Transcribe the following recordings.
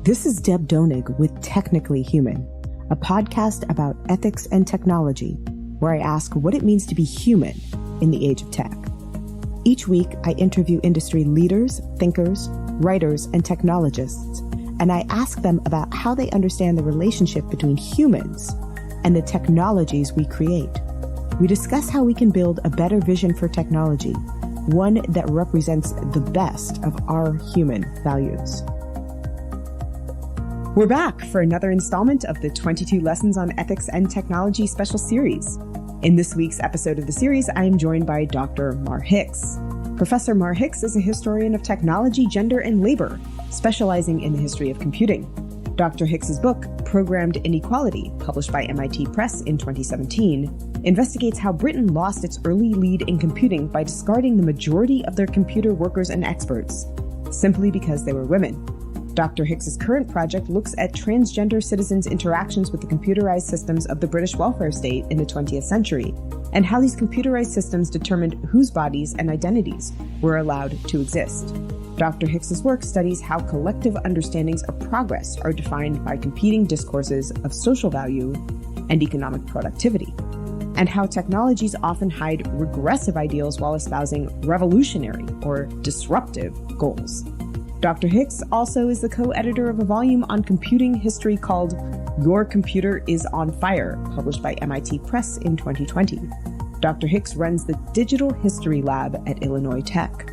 This is Deb Donig with Technically Human, a podcast about ethics and technology, where I ask what it means to be human in the age of tech. Each week, I interview industry leaders, thinkers, writers, and technologists, and I ask them about how they understand the relationship between humans and the technologies we create. We discuss how we can build a better vision for technology, one that represents the best of our human values. We're back for another installment of the 22 Lessons on Ethics and Technology special series. In this week's episode of the series, I am joined by Dr. Mar Hicks. Professor Mar Hicks is a historian of technology, gender, and labor, specializing in the history of computing. Dr. Hicks's book, Programmed Inequality, published by MIT Press in 2017, investigates how Britain lost its early lead in computing by discarding the majority of their computer workers and experts, simply because they were women. Dr. Hicks's current project looks at transgender citizens' interactions with the computerized systems of the British welfare state in the 20th century, and how these computerized systems determined whose bodies and identities were allowed to exist. Dr. Hicks's work studies how collective understandings of progress are defined by competing discourses of social value and economic productivity, and how technologies often hide regressive ideals while espousing revolutionary or disruptive goals. Dr. Hicks also is the co-editor of a volume on computing history called Your Computer is on Fire, published by MIT Press in 2020. Dr. Hicks runs the Digital History Lab at Illinois Tech.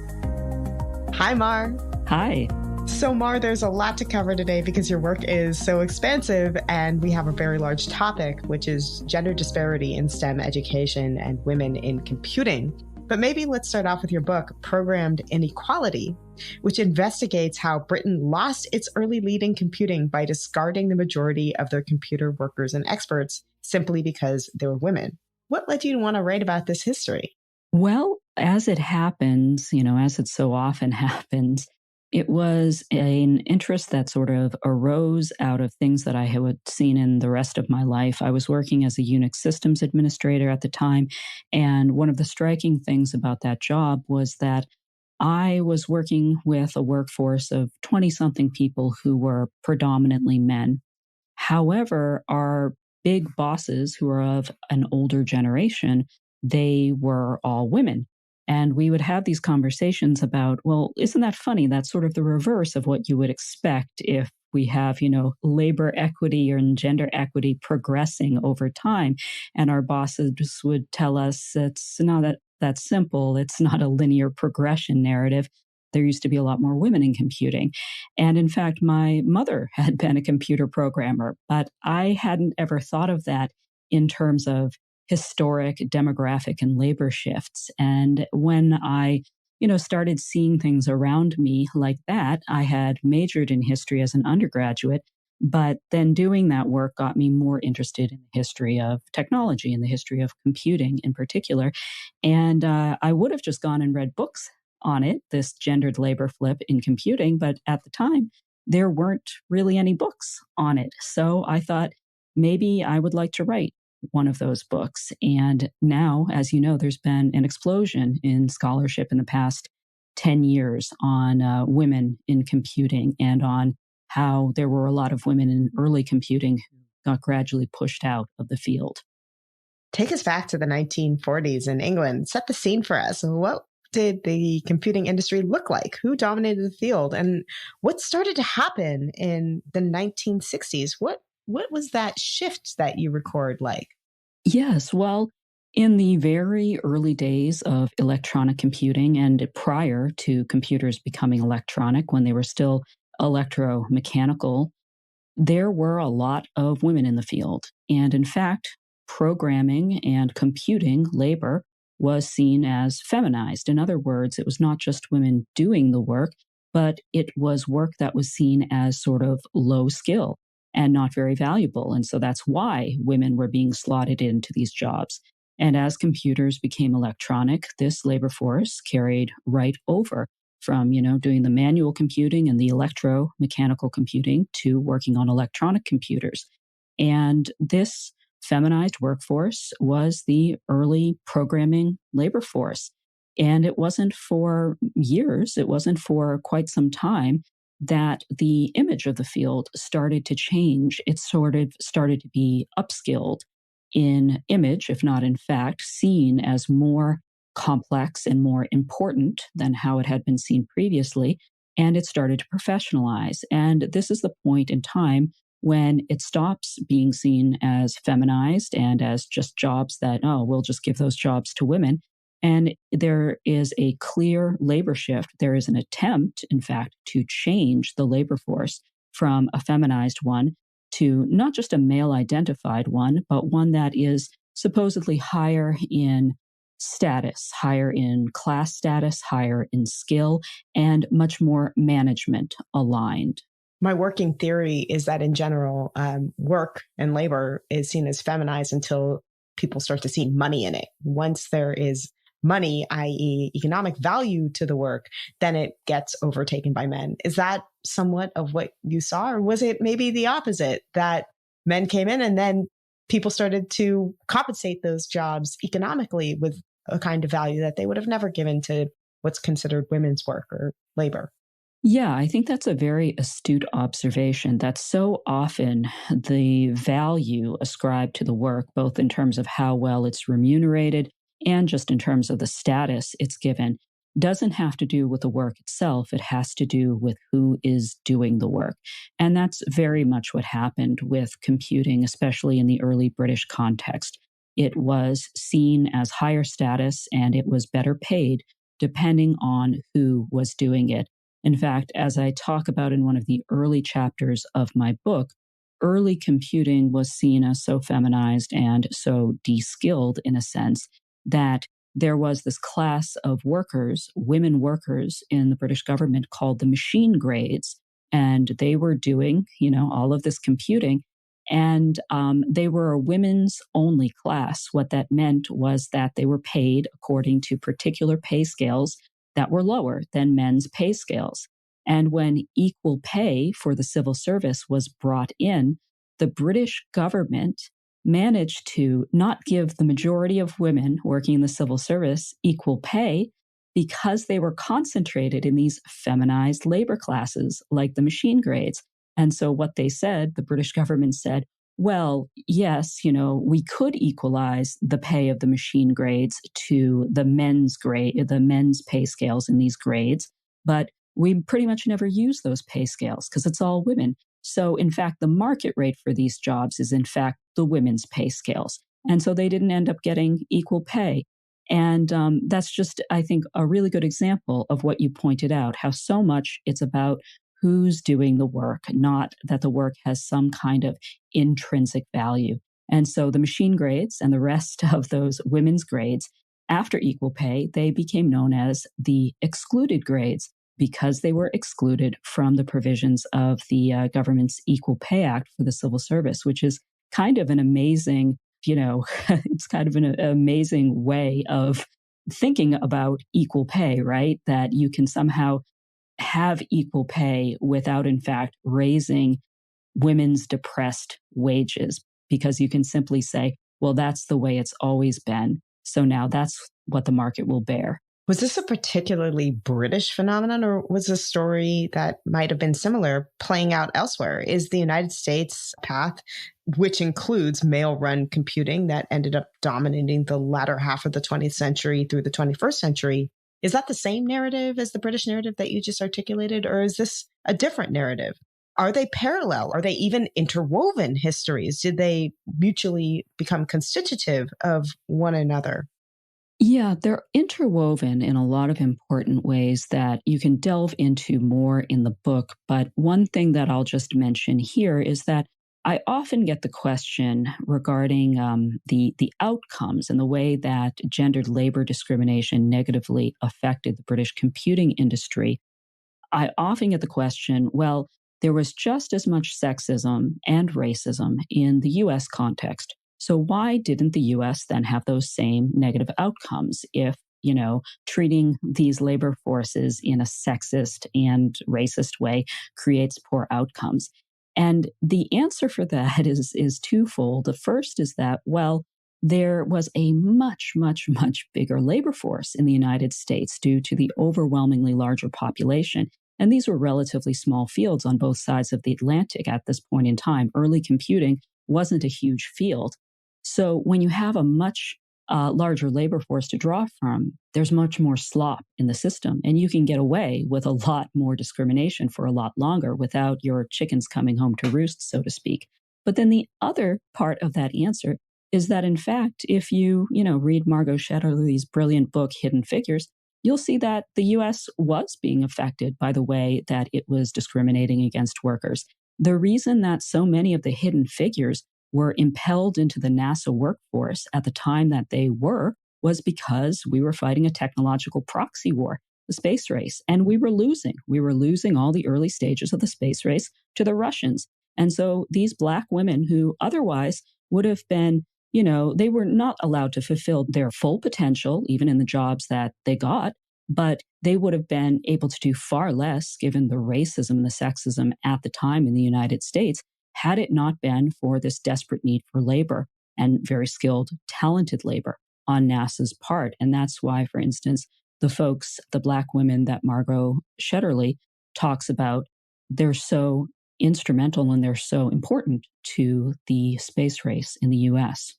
Hi, Mar. Hi. So, Mar, there's a lot to cover today because your work is so expansive, and we have a very large topic, which is gender disparity in STEM education and women in computing. But maybe let's start off with your book, Programmed Inequality, which investigates how Britain lost its early lead in computing by discarding the majority of their computer workers and experts simply because they were women. What led you to want to write about this history? Well, as it happens, as it so often happens, it was an interest that sort of arose out of things that I had seen in the rest of my life. I was working as a Unix systems administrator at the time, and one of the striking things about that job was that I was working with a workforce of 20-something people who were predominantly men. However, our big bosses, who are of an older generation, they were all women. And we would have these conversations about, well, isn't that funny? That's sort of the reverse of what you would expect if we have, labor equity and gender equity progressing over time. And our bosses would tell us it's not that simple. It's not a linear progression narrative. There used to be a lot more women in computing. And in fact, my mother had been a computer programmer, but I hadn't ever thought of that in terms of historic demographic and labor shifts. And when I, started seeing things around me like that, I had majored in history as an undergraduate, but then doing that work got me more interested in the history of technology and the history of computing in particular. And I would have just gone and read books on it, this gendered labor flip in computing, but at the time, there weren't really any books on it. So I thought maybe I would like to write one of those books. And now, as you know, there's been an explosion in scholarship in the past 10 years on women in computing and on how there were a lot of women in early computing who got gradually pushed out of the field. Take us back to the 1940s in England. Set the scene for us. What did the computing industry look like? Who dominated the field? And what started to happen in the 1960s? What was that shift that you record like? Yes, well, in the very early days of electronic computing and prior to computers becoming electronic, when they were still electromechanical, there were a lot of women in the field. And in fact, programming and computing labor was seen as feminized. In other words, it was not just women doing the work, but it was work that was seen as sort of low skill and not very valuable. And so that's why women were being slotted into these jobs. And as computers became electronic, this labor force carried right over from, doing the manual computing and the electromechanical computing to working on electronic computers. And this feminized workforce was the early programming labor force. And it wasn't for years, it wasn't for quite some time that the image of the field started to change. It sort of started to be upskilled in image, if not in fact, seen as more complex and more important than how it had been seen previously. And it started to professionalize. And this is the point in time when it stops being seen as feminized and as just jobs that, oh, we'll just give those jobs to women. And there is a clear labor shift. There is an attempt, in fact, to change the labor force from a feminized one to not just a male identified one, but one that is supposedly higher in status, higher in class status, higher in skill, and much more management aligned. My working theory is that in general, work and labor is seen as feminized until people start to see money in it. Once there is money, i.e. economic value to the work, then it gets overtaken by men. Is that somewhat of what you saw? Or was it maybe the opposite, that men came in and then people started to compensate those jobs economically with a kind of value that they would have never given to what's considered women's work or labor? Yeah, I think that's a very astute observation. That so often the value ascribed to the work, both in terms of how well it's remunerated and just in terms of the status it's given, doesn't have to do with the work itself. It has to do with who is doing the work. And that's very much what happened with computing, especially in the early British context. It was seen as higher status and it was better paid depending on who was doing it. In fact, as I talk about in one of the early chapters of my book, early computing was seen as so feminized and so de-skilled in a sense that there was this class of workers, women workers in the British government called the machine grades, and they were doing, all of this computing, and they were a women's only class. What that meant was that they were paid according to particular pay scales that were lower than men's pay scales. And when equal pay for the civil service was brought in, the British government managed to not give the majority of women working in the civil service equal pay because they were concentrated in these feminized labor classes like the machine grades. And so what they said, the British government said, well, yes, we could equalize the pay of the machine grades to the men's pay scales in these grades, but we pretty much never use those pay scales because it's all women. So in fact, the market rate for these jobs is in fact the women's pay scales. And so they didn't end up getting equal pay. And that's just, I think, a really good example of what you pointed out, how so much it's about who's doing the work, not that the work has some kind of intrinsic value. And so the machine grades and the rest of those women's grades, after equal pay, they became known as the excluded grades because they were excluded from the provisions of the government's Equal Pay Act for the civil service, which is kind of an amazing, it's kind of an amazing way of thinking about equal pay, right? That you can somehow have equal pay without, in fact, raising women's depressed wages, because you can simply say, well, that's the way it's always been. So now that's what the market will bear. Was this a particularly British phenomenon, or was a story that might have been similar playing out elsewhere? Is the United States path, which includes male-run computing that ended up dominating the latter half of the 20th century through the 21st century, is that the same narrative as the British narrative that you just articulated, or is this a different narrative? Are they parallel? Are they even interwoven histories? Did they mutually become constitutive of one another? Yeah, they're interwoven in a lot of important ways that you can delve into more in the book. But one thing that I'll just mention here is that I often get the question regarding the outcomes and the way that gendered labor discrimination negatively affected the British computing industry. I often get the question, well, there was just as much sexism and racism in the U.S. context. So why didn't the U.S. then have those same negative outcomes if, treating these labor forces in a sexist and racist way creates poor outcomes? And the answer for that is twofold. The first is that, well, there was a much, much, much bigger labor force in the United States due to the overwhelmingly larger population. And these were relatively small fields on both sides of the Atlantic at this point in time. Early computing wasn't a huge field. So when you have a much larger labor force to draw from, there's much more slop in the system. And you can get away with a lot more discrimination for a lot longer without your chickens coming home to roost, so to speak. But then the other part of that answer is that, in fact, if you read Margot Shetterly's brilliant book, Hidden Figures, you'll see that the U.S. was being affected by the way that it was discriminating against workers. The reason that so many of the hidden figures were impelled into the NASA workforce at the time that they were was because we were fighting a technological proxy war, the space race, and we were losing. We were losing all the early stages of the space race to the Russians. And so these Black women who otherwise would have been, they were not allowed to fulfill their full potential, even in the jobs that they got, but they would have been able to do far less given the racism and the sexism at the time in the United States, had it not been for this desperate need for labor and very skilled, talented labor on NASA's part. And that's why, for instance, the Black women that Margot Shetterly talks about, they're so instrumental and they're so important to the space race in the US.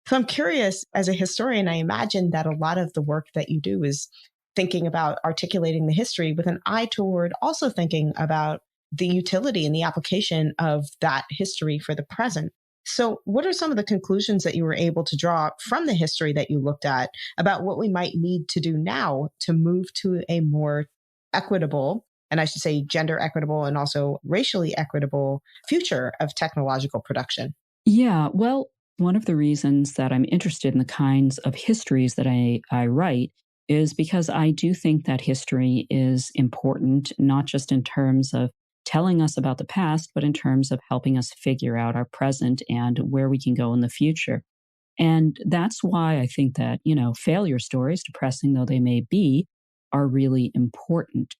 So I'm curious, as a historian, I imagine that a lot of the work that you do is thinking about articulating the history with an eye toward also thinking about the utility and the application of that history for the present. So what are some of the conclusions that you were able to draw from the history that you looked at about what we might need to do now to move to a more equitable, and I should say gender equitable and also racially equitable future of technological production? Yeah, well, one of the reasons that I'm interested in the kinds of histories that I write is because I do think that history is important, not just in terms of telling us about the past, but in terms of helping us figure out our present and where we can go in the future. And that's why I think that, failure stories, depressing though they may be, are really important.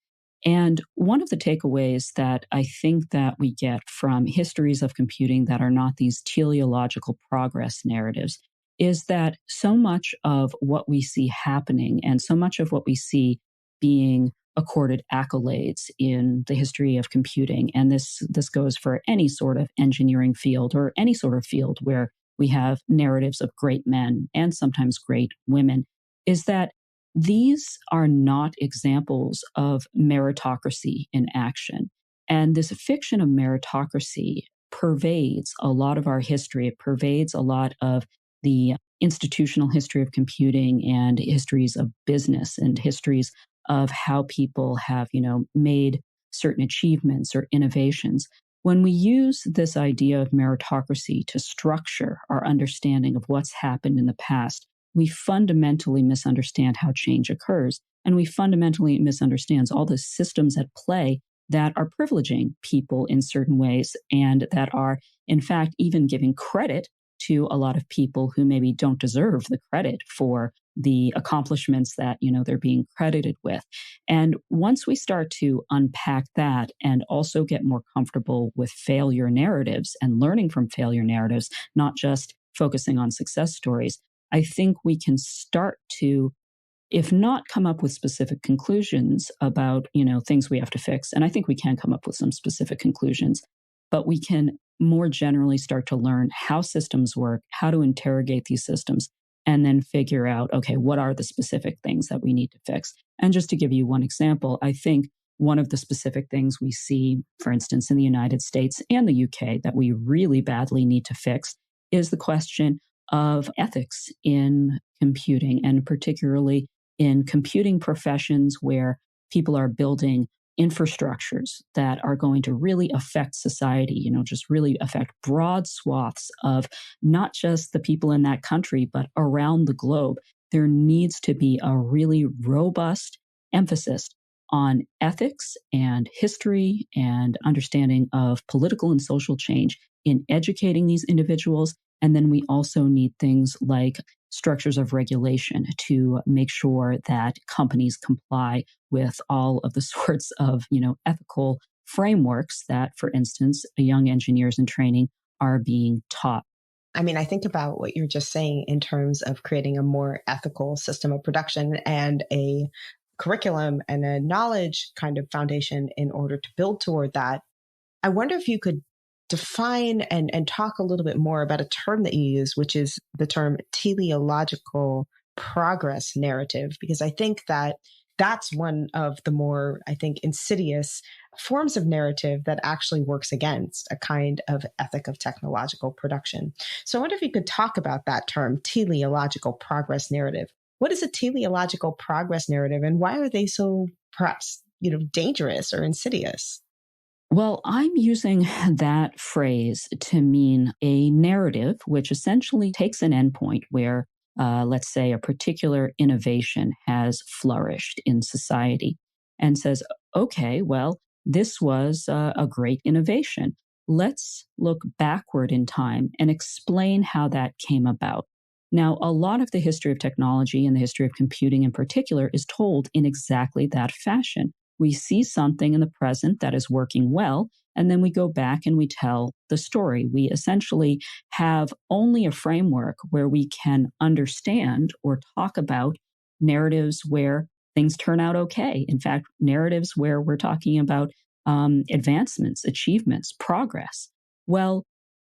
And one of the takeaways that I think that we get from histories of computing that are not these teleological progress narratives is that so much of what we see happening and so much of what we see being accorded accolades in the history of computing, and this goes for any sort of engineering field or any sort of field where we have narratives of great men and sometimes great women, is that these are not examples of meritocracy in action. And this fiction of meritocracy pervades a lot of our history. It pervades a lot of the institutional history of computing and histories of business and histories of how people have, made certain achievements or innovations. When we use this idea of meritocracy to structure our understanding of what's happened in the past, we fundamentally misunderstand how change occurs. And we fundamentally misunderstand all the systems at play that are privileging people in certain ways and that are, in fact, even giving credit to a lot of people who maybe don't deserve the credit for the accomplishments that, they're being credited with. And once we start to unpack that and also get more comfortable with failure narratives and learning from failure narratives, not just focusing on success stories, I think we can start to, if not come up with specific conclusions about, things we have to fix. And I think we can come up with some specific conclusions, but we can more generally start to learn how systems work, how to interrogate these systems, and then figure out, okay, what are the specific things that we need to fix? And just to give you one example, I think one of the specific things we see, for instance, in the United States and the UK that we really badly need to fix is the question of ethics in computing, and particularly in computing professions where people are building infrastructures that are going to really affect society, just really affect broad swaths of not just the people in that country, but around the globe. There needs to be a really robust emphasis on ethics and history and understanding of political and social change in educating these individuals. And then we also need things like structures of regulation to make sure that companies comply with all of the sorts of, ethical frameworks that, for instance, young engineers in training are being taught. I mean, I think about what you're just saying in terms of creating a more ethical system of production and a curriculum and a knowledge kind of foundation in order to build toward that. I wonder if you could define and talk a little bit more about a term that you use, which is the term teleological progress narrative, because I think that that's one of the more, I think, insidious forms of narrative that actually works against a kind of ethic of technological production. So I wonder if you could talk about that term, teleological progress narrative. What is a teleological progress narrative, and why are they so perhaps, dangerous or insidious? Well, I'm using that phrase to mean a narrative, which essentially takes an endpoint where, let's say, a particular innovation has flourished in society and says, okay, well, this was a great innovation. Let's look backward in time and explain how that came about. Now, a lot of the history of technology and the history of computing in particular is told in exactly that fashion. We see something in the present that is working well, and then we go back and we tell the story. We essentially have only a framework where we can understand or talk about narratives where things turn out okay. In fact, narratives where we're talking about advancements, achievements, progress. Well,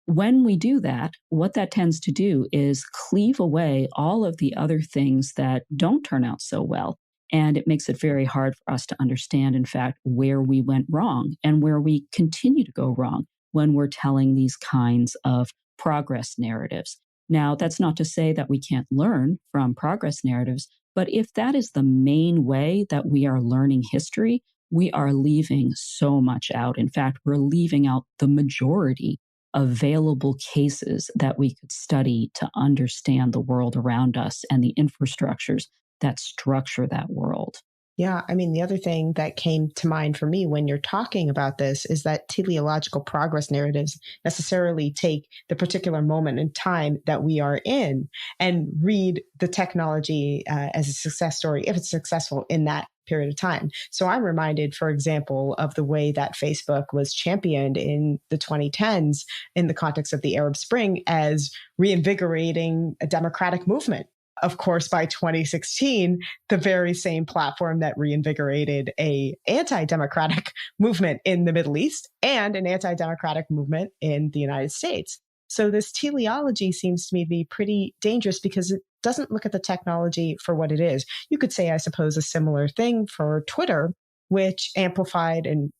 when we do that, what that tends to do is cleave away all of the other things that don't turn out so well. And it makes it very hard for us to understand, in fact, where we went wrong and where we continue to go wrong when we're telling these kinds of progress narratives. Now, that's not to say that we can't learn from progress narratives, but if that is the main way that we are learning history, we are leaving so much out. In fact, we're leaving out the majority available cases that we could study to understand the world around us and the infrastructures that structure that world. Yeah, I mean, the other thing that came to mind for me when you're talking about this is that teleological progress narratives necessarily take the particular moment in time that we are in and read the technology as a success story, if it's successful in that period of time. So I'm reminded, for example, of the way that Facebook was championed in the 2010s in the context of the Arab Spring as reinvigorating a democratic movement. Of course, by 2016, the very same platform that reinvigorated a anti-democratic movement in the Middle East and an anti-democratic movement in the United States. So this teleology seems to me to be pretty dangerous because it doesn't look at the technology for what it is. You could say, I suppose, a similar thing for Twitter, which amplified and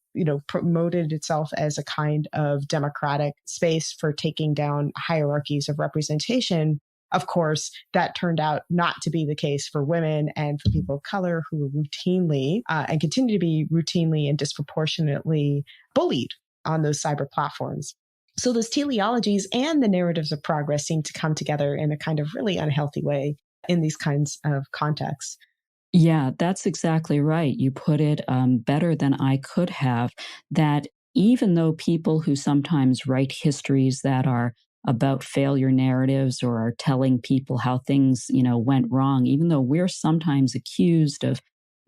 promoted itself as a kind of democratic space for taking down hierarchies of representation. Of course, that turned out not to be the case for women and for people of color who were routinely and continue to be routinely and disproportionately bullied on those cyber platforms. So those teleologies and the narratives of progress seem to come together in a kind of really unhealthy way in these kinds of contexts. Yeah, that's exactly right. You put it better than I could have, that even though people who sometimes write histories that are about failure narratives or are telling people how things, went wrong, even though we're sometimes accused of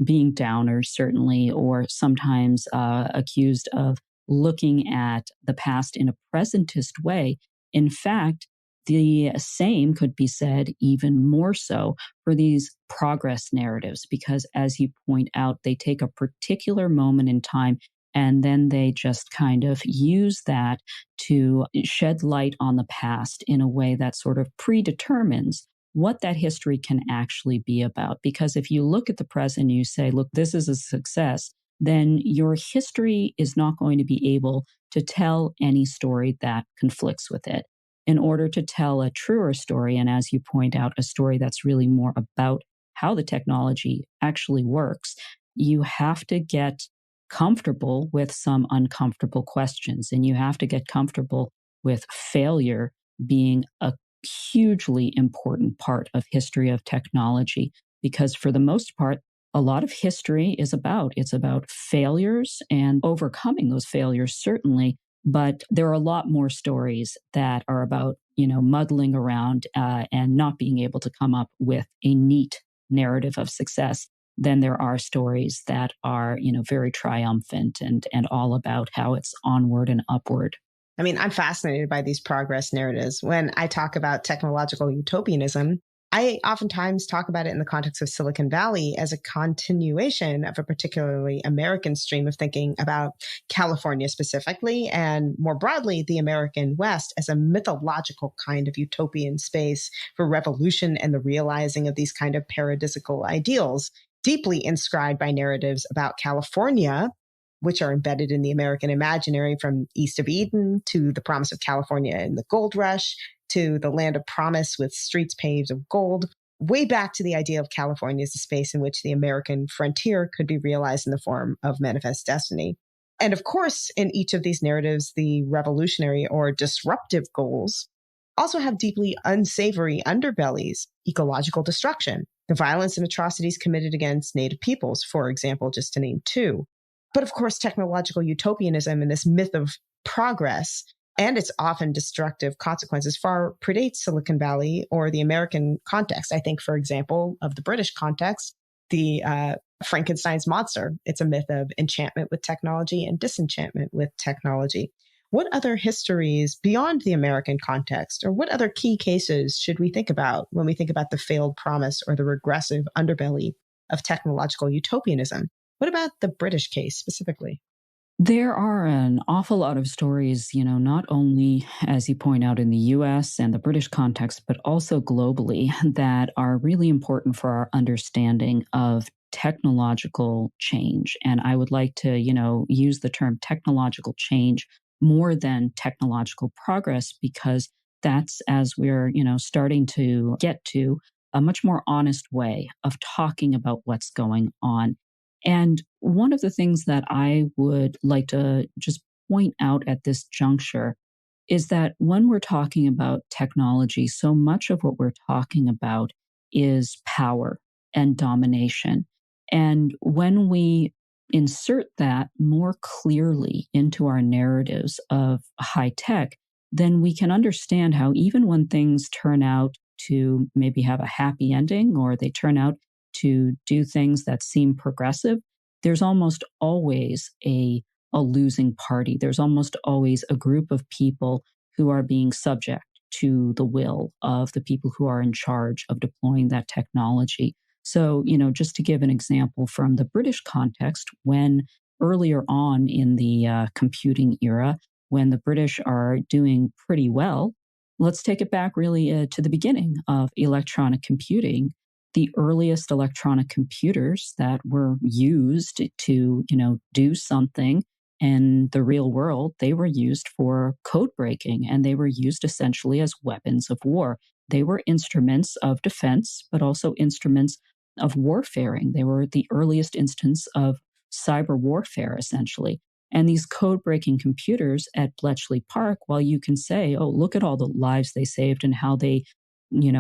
being downers, certainly, or sometimes accused of looking at the past in a presentist way. In fact, the same could be said even more so for these progress narratives, because as you point out, they take a particular moment in time and then they just kind of use that to shed light on the past in a way that sort of predetermines what that history can actually be about. Because if you look at the present and you say, look, this is a success, then your history is not going to be able to tell any story that conflicts with it. In order to tell a truer story, and as you point out, a story that's really more about how the technology actually works, you have to get comfortable with some uncomfortable questions, and you have to get comfortable with failure being a hugely important part of history of technology, because for the most part, a lot of history is it's about failures and overcoming those failures, certainly. But there are a lot more stories that are about, muddling around and not being able to come up with a neat narrative of success than there are stories that are, very triumphant and all about how it's onward and upward. I mean, I'm fascinated by these progress narratives. When I talk about technological utopianism, I oftentimes talk about it in the context of Silicon Valley as a continuation of a particularly American stream of thinking about California specifically, and more broadly, the American West as a mythological kind of utopian space for revolution and the realizing of these kind of paradisical ideals, deeply inscribed by narratives about California, which are embedded in the American imaginary, from East of Eden to the promise of California in the gold rush, to the land of promise with streets paved of gold, way back to the idea of California as a space in which the American frontier could be realized in the form of manifest destiny. And of course, in each of these narratives, the revolutionary or disruptive goals also have deeply unsavory underbellies: ecological destruction, the violence and atrocities committed against Native peoples, for example, just to name two. But of course, technological utopianism and this myth of progress and its often destructive consequences far predates Silicon Valley or the American context. I think, for example, of the British context, the Frankenstein's monster. It's a myth of enchantment with technology and disenchantment with technology. What other histories beyond the American context, or what other key cases should we think about when we think about the failed promise or the regressive underbelly of technological utopianism? What about the British case specifically? There are an awful lot of stories, not only, as you point out, in the US and the British context, but also globally, that are really important for our understanding of technological change. And I would like to, use the term technological change more than technological progress, because that's, as we're, starting to get to, a much more honest way of talking about what's going on. And one of the things that I would like to just point out at this juncture is that when we're talking about technology, so much of what we're talking about is power and domination. And when we insert that more clearly into our narratives of high tech, then we can understand how even when things turn out to maybe have a happy ending, or they turn out to do things that seem progressive, there's almost always a losing party. There's almost always a group of people who are being subject to the will of the people who are in charge of deploying that technology. So, just to give an example from the British context, when earlier on in the computing era, when the British are doing pretty well, let's take it back really to the beginning of electronic computing. The earliest electronic computers that were used to, do something in the real world, they were used for code breaking, and they were used essentially as weapons of war. They were instruments of defense, but also instruments of warfaring. They were the earliest instance of cyber warfare, essentially. And these code breaking computers at Bletchley Park, while you can say, oh, look at all the lives they saved and how they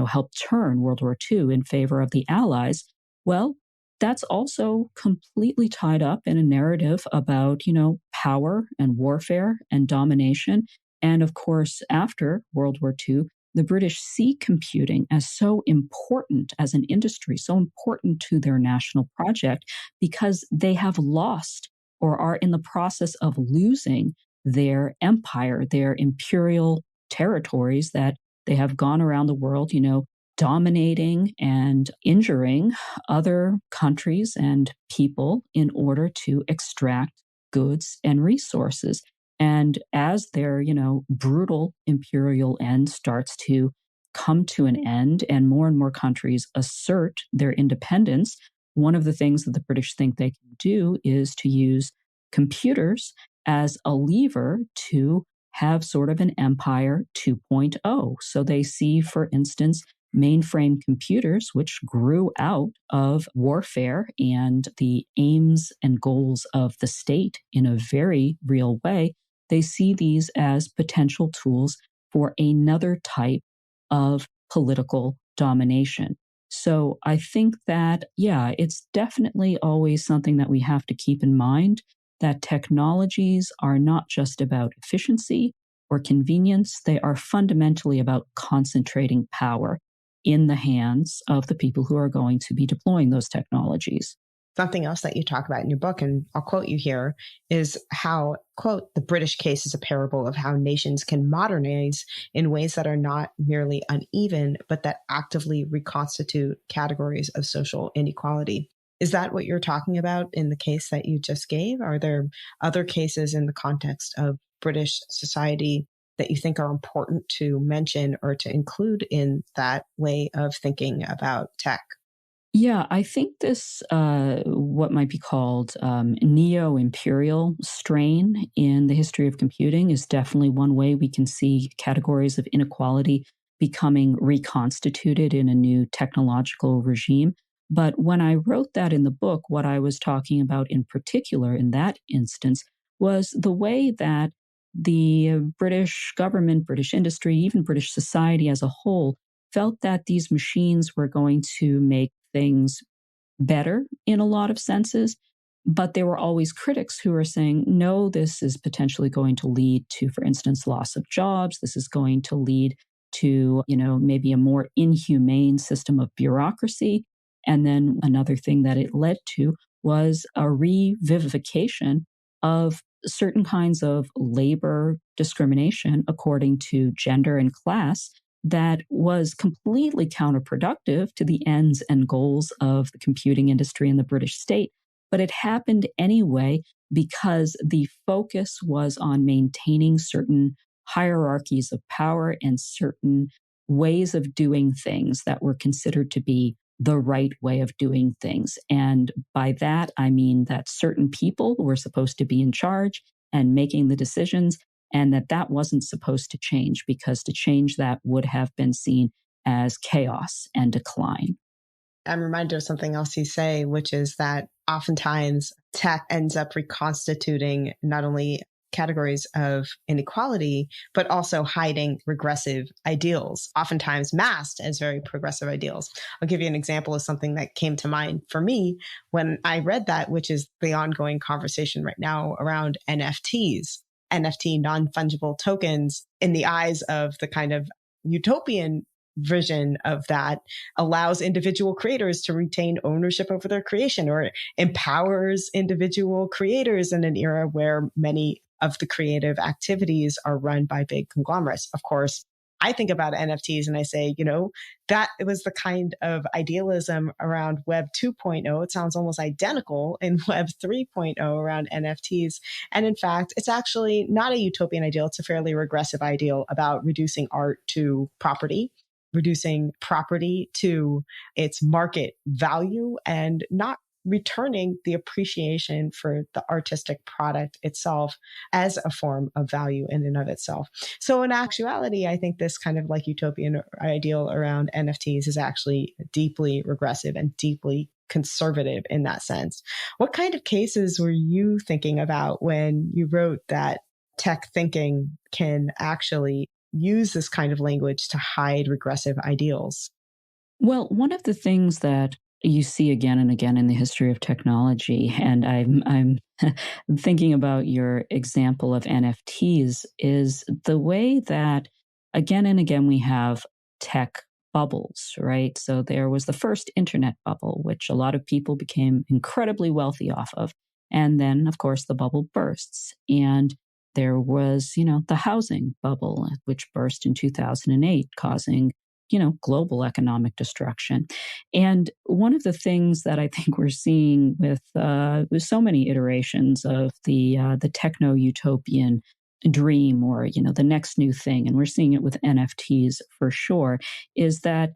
helped turn World War II in favor of the Allies, well, that's also completely tied up in a narrative about, power and warfare and domination. And of course, after World War II, the British see computing as so important as an industry, so important to their national project, because they have lost or are in the process of losing their empire, their imperial territories that they have gone around the world, dominating and injuring other countries and people in order to extract goods and resources. And as their, brutal imperial end starts to come to an end and more countries assert their independence, one of the things that the British think they can do is to use computers as a lever to have sort of an empire 2.0. So they see, for instance, mainframe computers, which grew out of warfare and the aims and goals of the state in a very real way. They see these as potential tools for another type of political domination. So I think that, it's definitely always something that we have to keep in mind, that technologies are not just about efficiency or convenience. They are fundamentally about concentrating power in the hands of the people who are going to be deploying those technologies. Something else that you talk about in your book, and I'll quote you here, is how, quote, the British case is a parable of how nations can modernize in ways that are not merely uneven, but that actively reconstitute categories of social inequality. Is that what you're talking about in the case that you just gave? Are there other cases in the context of British society that you think are important to mention or to include in that way of thinking about tech? Yeah, I think this, what might be called neo-imperial strain in the history of computing is definitely one way we can see categories of inequality becoming reconstituted in a new technological regime. But when I wrote that in the book, what I was talking about in particular in that instance was the way that the British government, British industry, even British society as a whole felt that these machines were going to make things better in a lot of senses. But there were always critics who were saying, no, this is potentially going to lead to, for instance, loss of jobs. This is going to lead to, maybe a more inhumane system of bureaucracy. And then another thing that it led to was a revivification of certain kinds of labor discrimination according to gender and class that was completely counterproductive to the ends and goals of the computing industry in the British state. But it happened anyway because the focus was on maintaining certain hierarchies of power and certain ways of doing things that were considered to be the right way of doing things. And by that, I mean that certain people were supposed to be in charge and making the decisions, and that wasn't supposed to change, because to change that would have been seen as chaos and decline. I'm reminded of something else you say, which is that oftentimes tech ends up reconstituting not only categories of inequality, but also hiding regressive ideals, oftentimes masked as very progressive ideals. I'll give you an example of something that came to mind for me when I read that, which is the ongoing conversation right now around NFTs. NFT, non-fungible tokens, in the eyes of the kind of utopian vision of that, allows individual creators to retain ownership over their creation, or empowers individual creators in an era where many of the creative activities are run by big conglomerates. Of course, I think about NFTs and I say, that it was the kind of idealism around Web 2.0. It sounds almost identical in Web 3.0 around NFTs. And in fact, it's actually not a utopian ideal. It's a fairly regressive ideal about reducing art to property, reducing property to its market value, and not returning the appreciation for the artistic product itself as a form of value in and of itself. So in actuality, I think this kind of like utopian ideal around NFTs is actually deeply regressive and deeply conservative in that sense. What kind of cases were you thinking about when you wrote that tech thinking can actually use this kind of language to hide regressive ideals? Well, one of the things that you see again and again in the history of technology, and I'm thinking about your example of NFTs, is the way that again and again we have tech bubbles, right? So there was the first internet bubble, which a lot of people became incredibly wealthy off of. And then, of course, the bubble bursts. And there was, the housing bubble, which burst in 2008, causing global economic destruction. And one of the things that I think we're seeing with so many iterations of the techno-utopian dream, or, the next new thing, and we're seeing it with NFTs for sure, is that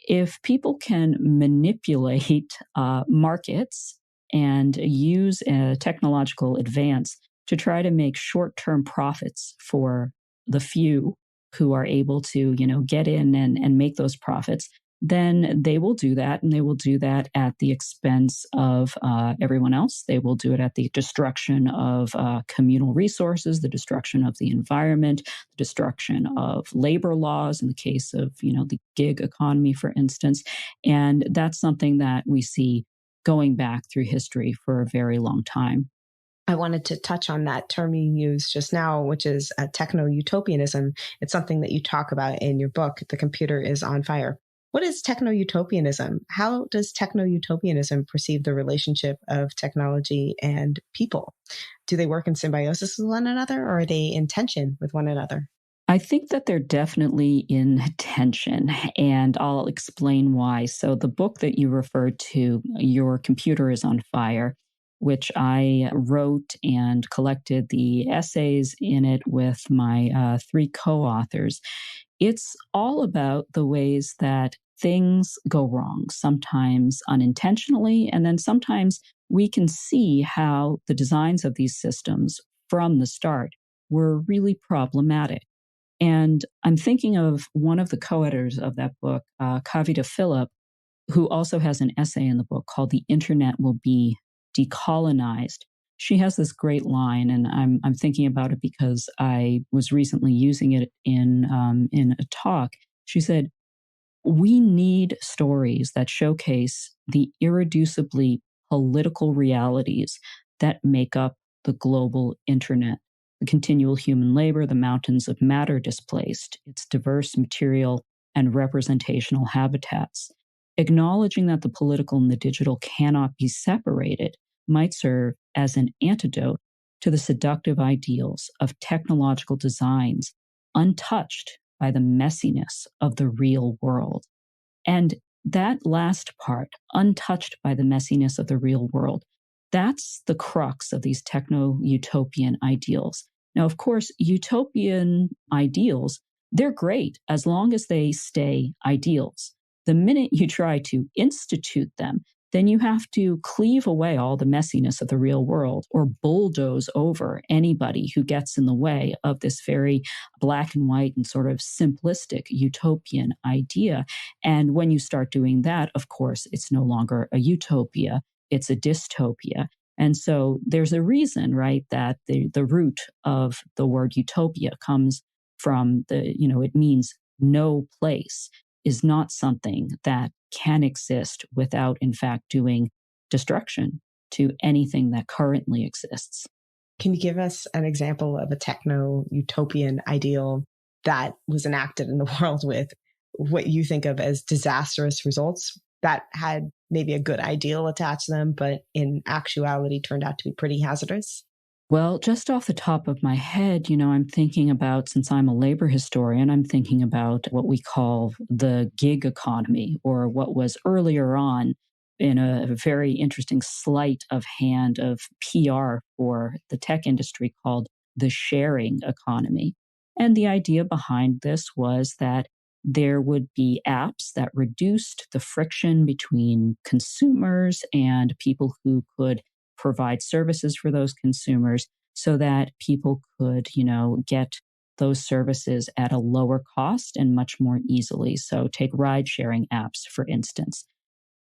if people can manipulate markets and use a technological advance to try to make short-term profits for the few who are able to, get in and make those profits, then they will do that. And they will do that at the expense of everyone else. They will do it at the destruction of communal resources, the destruction of the environment, the destruction of labor laws in the case of, the gig economy, for instance. And that's something that we see going back through history for a very long time. I wanted to touch on that term you used just now, which is techno-utopianism. It's something that you talk about in your book, The Computer is on Fire. What is techno-utopianism? How does techno-utopianism perceive the relationship of technology and people? Do they work in symbiosis with one another, or are they in tension with one another? I think that they're definitely in tension, and I'll explain why. So, the book that you referred to, Your Computer is on Fire, which I wrote and collected the essays in it with my three co authors, it's all about the ways that things go wrong, sometimes unintentionally, and then sometimes we can see how the designs of these systems from the start were really problematic. And I'm thinking of one of the co-editors of that book, Kavita Phillip, who also has an essay in the book called "The Internet Will Be Decolonized." She has this great line, and I'm thinking about it because I was recently using it in a talk. She said, "We need stories that showcase the irreducibly political realities that make up the global internet. The continual human labor, the mountains of matter displaced, its diverse material and representational habitats. Acknowledging that the political and the digital cannot be separated might serve as an antidote to the seductive ideals of technological designs untouched by the messiness of the real world." And that last part, untouched by the messiness of the real world, that's the crux of these techno utopian ideals. Now, of course, utopian ideals, they're great as long as they stay ideals. The minute you try to institute them, then you have to cleave away all the messiness of the real world or bulldoze over anybody who gets in the way of this very black and white and sort of simplistic utopian idea. And when you start doing that, of course, it's no longer a utopia, it's a dystopia. And so there's a reason, right, that the root of the word utopia comes from it means no place is not something that can exist without, in fact, doing destruction to anything that currently exists. Can you give us an example of a techno-utopian ideal that was enacted in the world with what you think of as disastrous results that had maybe a good ideal attached to them, but in actuality turned out to be pretty hazardous? Well, just off the top of my head, I'm thinking about, since I'm a labor historian, I'm thinking about what we call the gig economy, or what was earlier on in a very interesting sleight of hand of PR for the tech industry called the sharing economy. And the idea behind this was that there would be apps that reduced the friction between consumers and people who could provide services for those consumers, so that people could, get those services at a lower cost and much more easily. So take ride sharing apps, for instance.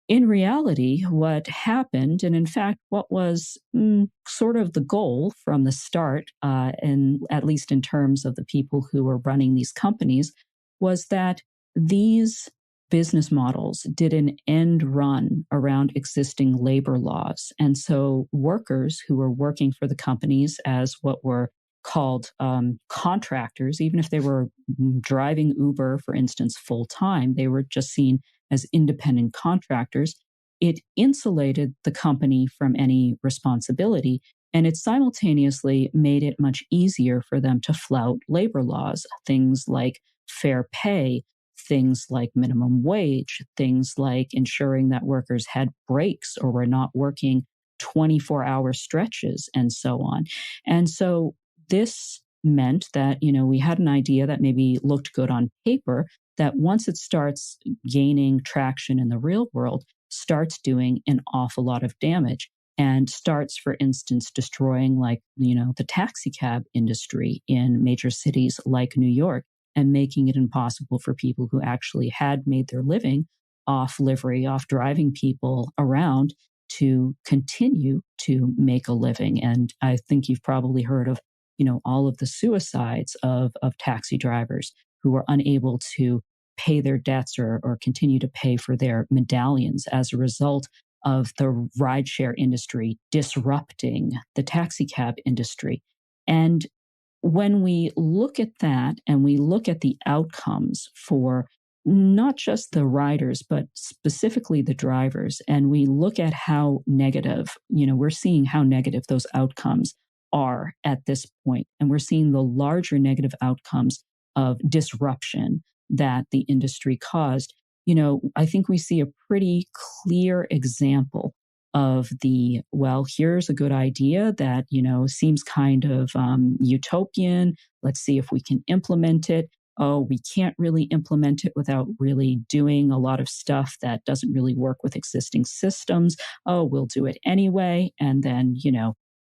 In reality, what happened, and in fact, what was sort of the goal from the start, and at least in terms of the people who were running these companies, was that these business models did an end run around existing labor laws. And so workers who were working for the companies as what were called contractors, even if they were driving Uber, for instance, full time, they were just seen as independent contractors. It insulated the company from any responsibility, and it simultaneously made it much easier for them to flout labor laws, things like fair pay, things like minimum wage, things like ensuring that workers had breaks or were not working 24-hour stretches, and so on. And so this meant that, we had an idea that maybe looked good on paper, that once it starts gaining traction in the real world, starts doing an awful lot of damage, and starts, for instance, destroying the taxi cab industry in major cities like New York, and making it impossible for people who actually had made their living off livery, off driving people around, to continue to make a living. And I think you've probably heard of, all of the suicides of taxi drivers who were unable to pay their debts or continue to pay for their medallions as a result of the rideshare industry disrupting the taxi cab industry. And when we look at that and we look at the outcomes for not just the riders, but specifically the drivers. And we look at how negative, we're seeing how negative those outcomes are at this point. And we're seeing the larger negative outcomes of disruption that the industry caused. I think we see a pretty clear example of here's a good idea that, seems kind of utopian. Let's see if we can implement it. Oh, we can't really implement it without really doing a lot of stuff that doesn't really work with existing systems. Oh, we'll do it anyway. And then,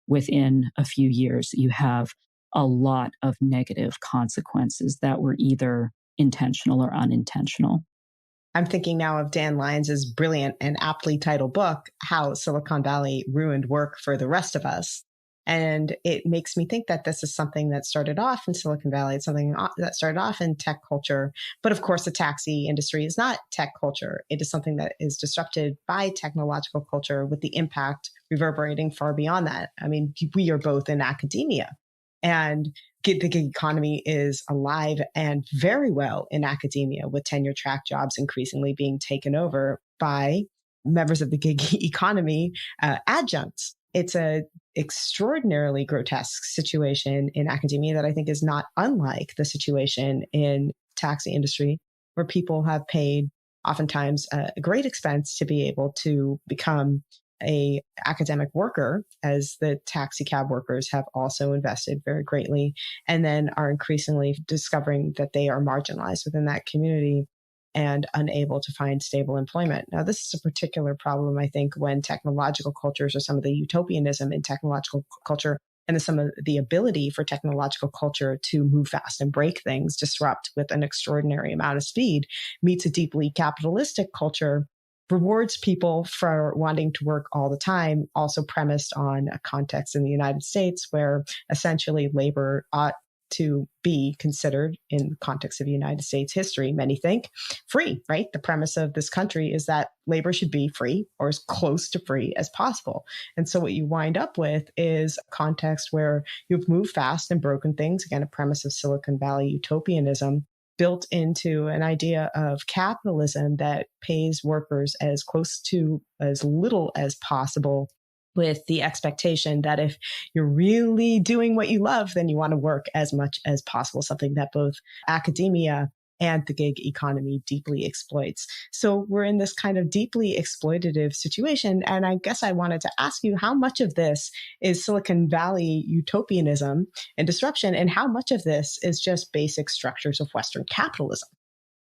within a few years, you have a lot of negative consequences that were either intentional or unintentional. I'm thinking now of Dan Lyons' brilliant and aptly titled book, How Silicon Valley Ruined Work for the Rest of Us. And it makes me think that this is something that started off in Silicon Valley. It's something that started off in tech culture. But of course, the taxi industry is not tech culture. It is something that is disrupted by technological culture, with the impact reverberating far beyond that. I mean, we are both in academia, and the gig economy is alive and very well in academia, with tenure track jobs increasingly being taken over by members of the gig economy adjuncts. It's a extraordinarily grotesque situation in academia that I think is not unlike the situation in taxi industry, where people have paid oftentimes a great expense to be able to become a academic worker, as the taxi cab workers have also invested very greatly, and then are increasingly discovering that they are marginalized within that community and unable to find stable employment. Now, this is a particular problem, I think, when technological cultures, or some of the utopianism in technological culture, and some of the ability for technological culture to move fast and break things, disrupt with an extraordinary amount of speed, meets a deeply capitalistic culture, rewards people for wanting to work all the time, also premised on a context in the United States where essentially labor ought to be considered, in the context of United States history, many think, free, right? The premise of this country is that labor should be free, or as close to free as possible. And so what you wind up with is a context where you've moved fast and broken things, again, a premise of Silicon Valley utopianism, built into an idea of capitalism that pays workers as close to as little as possible, with the expectation that if you're really doing what you love, then you want to work as much as possible, something that both academia and the gig economy deeply exploits. So we're in this kind of deeply exploitative situation. And I guess I wanted to ask you, how much of this is Silicon Valley utopianism and disruption, and how much of this is just basic structures of Western capitalism?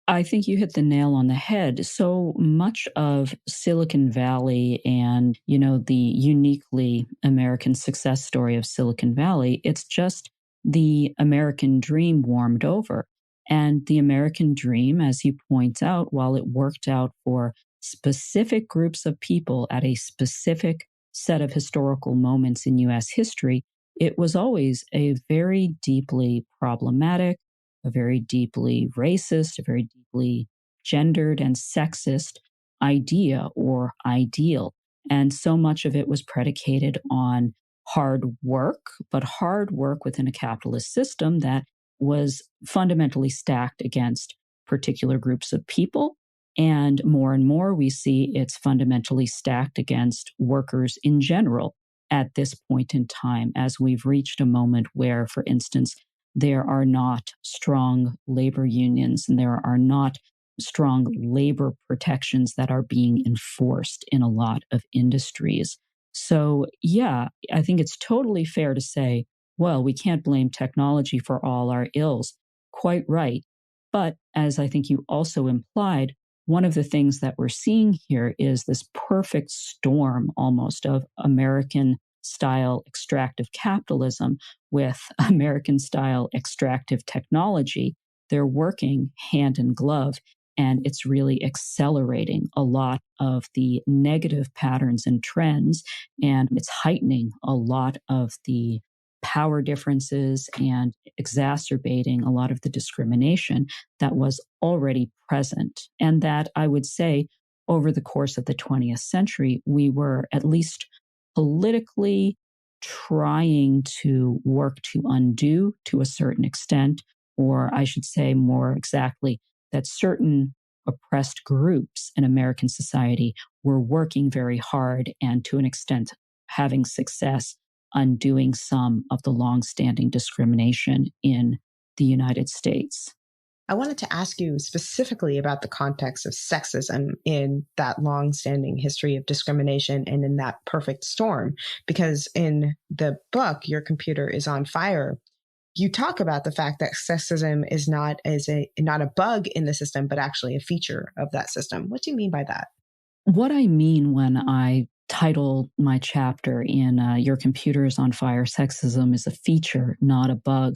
I think you hit the nail on the head. So much of Silicon Valley and, the uniquely American success story of Silicon Valley, it's just the American dream warmed over. And the American dream, as you point out, while it worked out for specific groups of people at a specific set of historical moments in U.S. history, it was always a very deeply problematic, a very deeply racist, a very deeply gendered and sexist idea or ideal. And so much of it was predicated on hard work, but hard work within a capitalist system that was fundamentally stacked against particular groups of people. And more, we see it's fundamentally stacked against workers in general at this point in time, as we've reached a moment where, for instance, there are not strong labor unions and there are not strong labor protections that are being enforced in a lot of industries. So, yeah, I think it's totally fair to say, well, we can't blame technology for all our ills. Quite right. But as I think you also implied, one of the things that we're seeing here is this perfect storm almost of American style extractive capitalism with American style extractive technology. They're working hand in glove, and it's really accelerating a lot of the negative patterns and trends, and it's heightening a lot of the power differences and exacerbating a lot of the discrimination that was already present. And that, I would say, over the course of the 20th century, we were at least politically trying to work to undo to a certain extent, or I should say more exactly, that certain oppressed groups in American society were working very hard and to an extent having success undoing some of the longstanding discrimination in the United States. I wanted to ask you specifically about the context of sexism in that long-standing history of discrimination and in that perfect storm, because in the book, Your Computer is on Fire, you talk about the fact that sexism is not a bug in the system, but actually a feature of that system. What do you mean by that? What I mean when I title my chapter in Your Computer is on Fire, Sexism is a Feature, Not a Bug,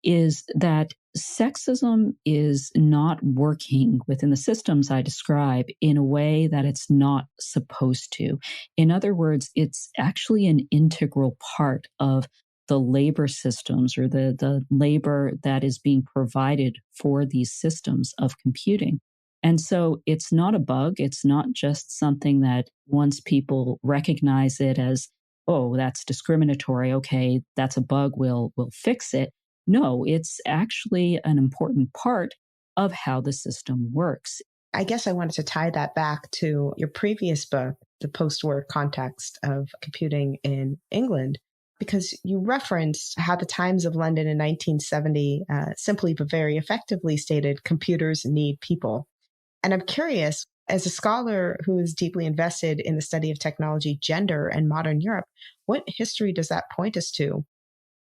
is that sexism is not working within the systems I describe in a way that it's not supposed to. In other words, it's actually an integral part of the labor systems or the labor that is being provided for these systems of computing. And so it's not a bug. It's not just something that once people recognize it as, oh, that's discriminatory. Okay, that's a bug. We'll fix it. No, it's actually an important part of how the system works. I guess I wanted to tie that back to your previous book, The Post-War Context of Computing in England, because you referenced how the Times of London in 1970 simply but very effectively stated, computers need people. And I'm curious, as a scholar who is deeply invested in the study of technology, gender, and modern Europe, what history does that point us to?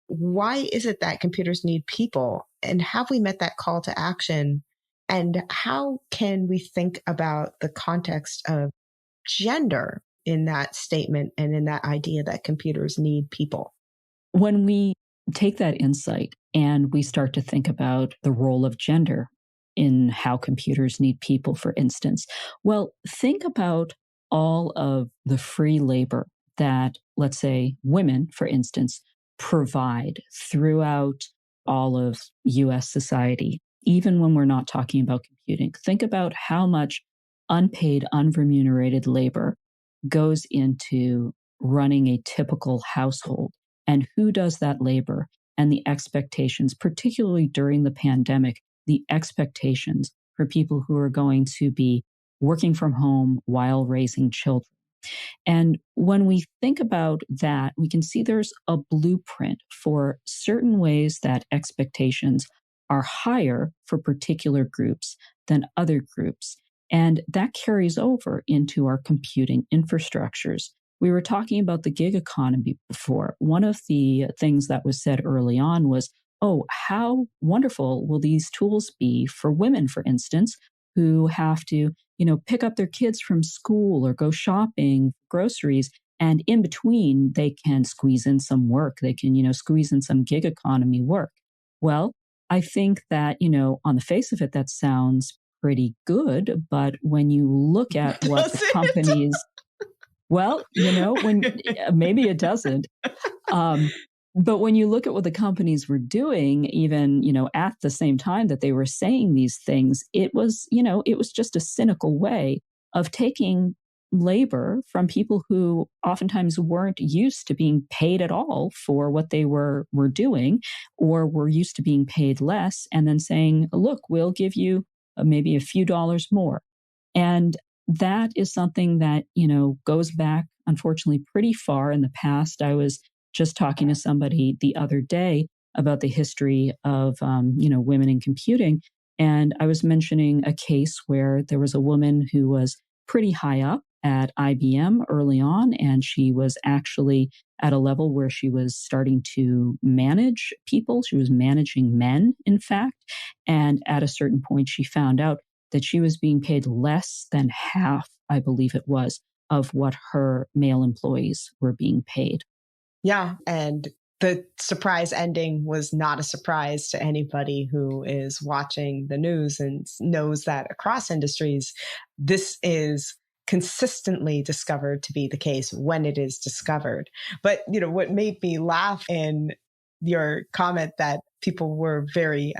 Why is it that computers need people? And have we met that call to action? And how can we think about the context of gender in that statement and in that idea that computers need people? When we take that insight and we start to think about the role of gender in how computers need people, for instance, well, think about all of the free labor that, let's say, women, for instance, provide throughout all of US society, even when we're not talking about computing. Think about how much unpaid, unremunerated labor goes into running a typical household and who does that labor and the expectations, particularly during the pandemic, the expectations for people who are going to be working from home while raising children. And when we think about that, we can see there's a blueprint for certain ways that expectations are higher for particular groups than other groups. And that carries over into our computing infrastructures. We were talking about the gig economy before. One of the things that was said early on was, oh, how wonderful will these tools be for women, for instance, who have to, pick up their kids from school or go shopping, groceries, and in between they can squeeze in some work. They can, squeeze in some gig economy work. Well, I think that, on the face of it, that sounds pretty good. But when you look at what the companies, well, when maybe it doesn't. But when you look at what the companies were doing, even, at the same time that they were saying these things, it was just a cynical way of taking labor from people who oftentimes weren't used to being paid at all for what they were doing or were used to being paid less and then saying, look, we'll give you maybe a few dollars more. And that is something that, goes back, unfortunately, pretty far in the past. I was just talking to somebody the other day about the history of, women in computing. And I was mentioning a case where there was a woman who was pretty high up at IBM early on, and she was actually at a level where she was starting to manage people. She was managing men, in fact. And at a certain point, she found out that she was being paid less than half, I believe it was, of what her male employees were being paid. Yeah. And the surprise ending was not a surprise to anybody who is watching the news and knows that across industries, this is consistently discovered to be the case when it is discovered. But, what made me laugh in your comment that people were very,